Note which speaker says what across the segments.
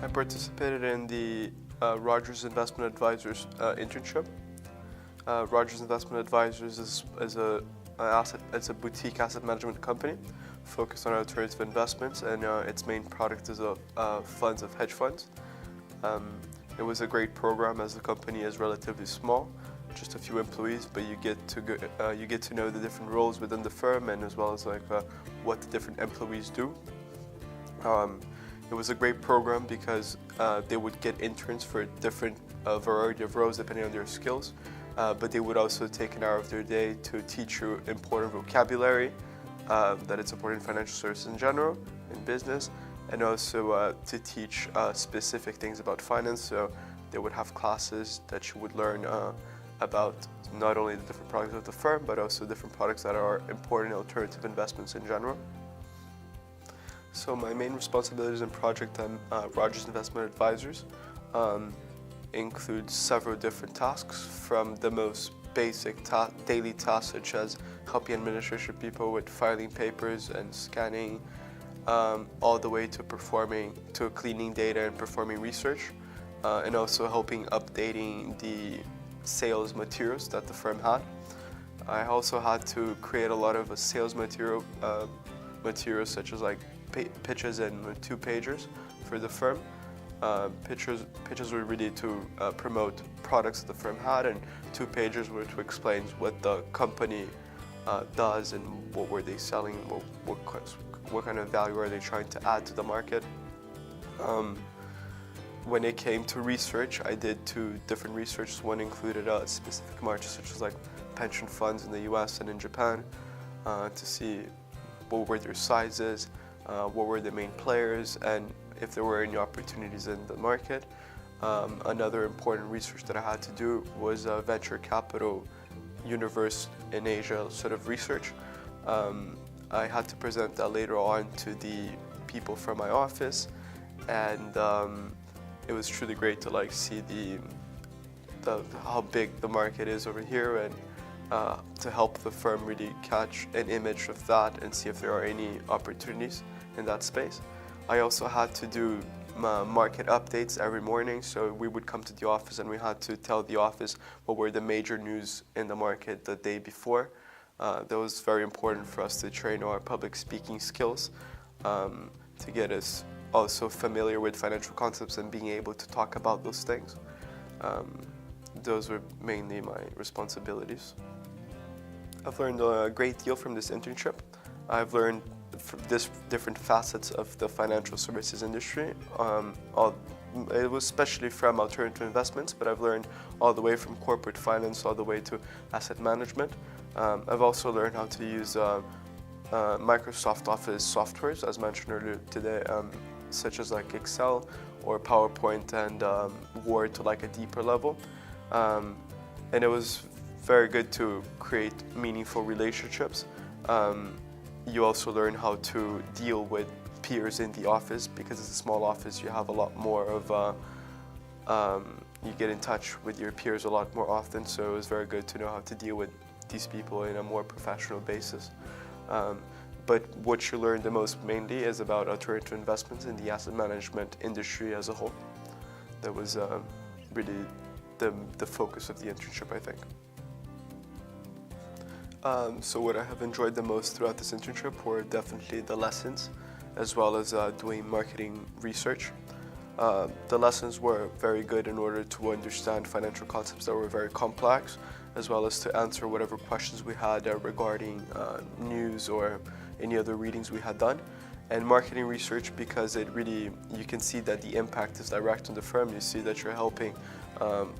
Speaker 1: I participated in the Rogers Investment Advisors internship. Rogers Investment Advisors is a boutique asset management company focused on alternative investments, and its main product is funds of hedge funds. It was a great program as the company is relatively small, just a few employees, but you get to know the different roles within the firm, and as well as what the different employees do. It was a great program because they would get interns for different variety of roles depending on their skills, but they would also take an hour of their day to teach you important vocabulary that is important in financial services in general, in business, and also to teach specific things about finance. So they would have classes that you would learn about not only the different products of the firm, but also different products that are important in alternative investments in general. So my main responsibilities and project at Rogers Investment Advisors include several different tasks, from the most basic daily tasks such as helping administration people with filing papers and scanning, all the way to cleaning data and performing research, and also helping updating the sales materials that the firm had. I also had to create a lot of sales materials such as pitches and 2-pagers for the firm. Pitches were really to promote products that the firm had, and 2-pagers were to explain what the company does and what were they selling, what kind of value are they trying to add to the market. When it came to research, I did 2 different researches. One included specific markets such as pension funds in the US and in Japan, to see what were their sizes, what were the main players, and if there were any opportunities in the market. Another important research that I had to do was venture capital universe in Asia sort of research. I had to present that later on to the people from my office, and it was truly great to see how big the market is over here, and to help the firm really catch an image of that and see if there are any opportunities in that space. I also had to do market updates every morning, so we would come to the office and we had to tell the office what were the major news in the market the day before. That was very important for us to train our public speaking skills, to get us also familiar with financial concepts and being able to talk about those things. Those were mainly my responsibilities. I've learned a great deal from this internship. I've learned different facets of the financial services industry. It was especially from alternative investments, but I've learned all the way from corporate finance all the way to asset management. I've also learned how to use Microsoft Office softwares, as mentioned earlier today, such as Excel or PowerPoint and Word to a deeper level. And it was very good to create meaningful relationships. You also learn how to deal with peers in the office, because it's a small office. You have a lot more of, you get in touch with your peers a lot more often, so it was very good to know how to deal with these people in a more professional basis. But what you learn the most mainly is about alternative investments in the asset management industry as a whole. That was really the focus of the internship, I think. So what I have enjoyed the most throughout this internship were definitely the lessons, as well as doing marketing research. The lessons were very good in order to understand financial concepts that were very complex, as well as to answer whatever questions we had regarding news or any other readings we had done. And marketing research, because you can see that the impact is direct on the firm. You see that you're helping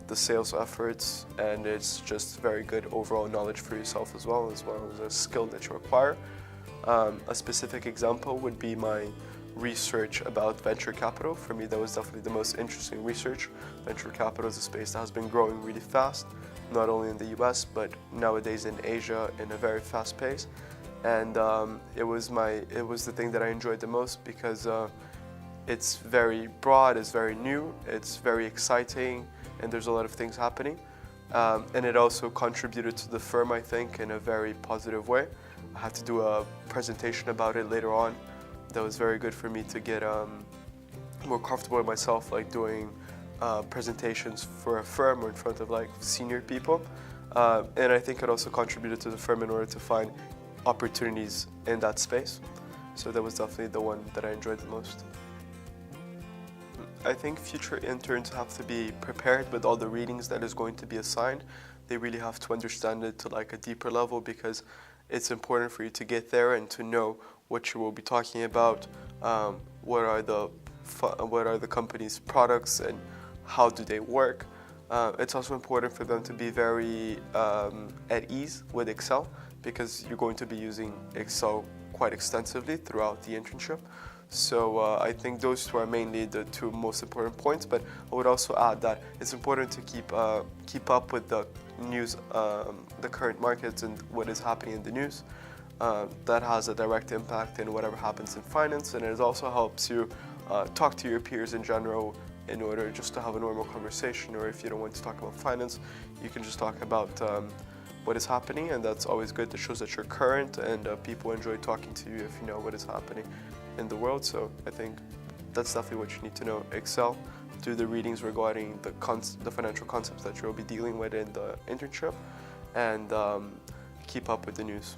Speaker 1: the sales efforts, and it's just very good overall knowledge for yourself as well as a skill that you acquire. A specific example would be my research about venture capital. For me, that was definitely the most interesting research. Venture capital is a space that has been growing really fast, not only in the US, but nowadays in Asia in a very fast pace. And it was the thing that I enjoyed the most, because it's very broad, it's very new, it's very exciting, and there's a lot of things happening. And it also contributed to the firm, I think, in a very positive way. I had to do a presentation about it later on. That was very good for me to get more comfortable with myself, like doing presentations for a firm or in front of like senior people. And I think it also contributed to the firm in order to find opportunities in that space. So that was definitely the one that I enjoyed the most. I think future interns have to be prepared with all the readings that is going to be assigned. They really have to understand it to like a deeper level, because it's important for you to get there and to know what you will be talking about, what are the company's products and how do they work. It's also important for them to be very at ease with Excel, because you're going to be using Excel quite extensively throughout the internship. So I think those two are mainly the two most important points, but I would also add that it's important to keep up with the news, the current markets and what is happening in the news. That has a direct impact in whatever happens in finance, and it also helps you talk to your peers in general in order just to have a normal conversation, or if you don't want to talk about finance, you can just talk about what is happening, and that's always good. That shows that you're current, and people enjoy talking to you if you know what is happening in the world. So I think that's definitely what you need to know. Excel, do the readings regarding the financial concepts that you'll be dealing with in the internship, and keep up with the news.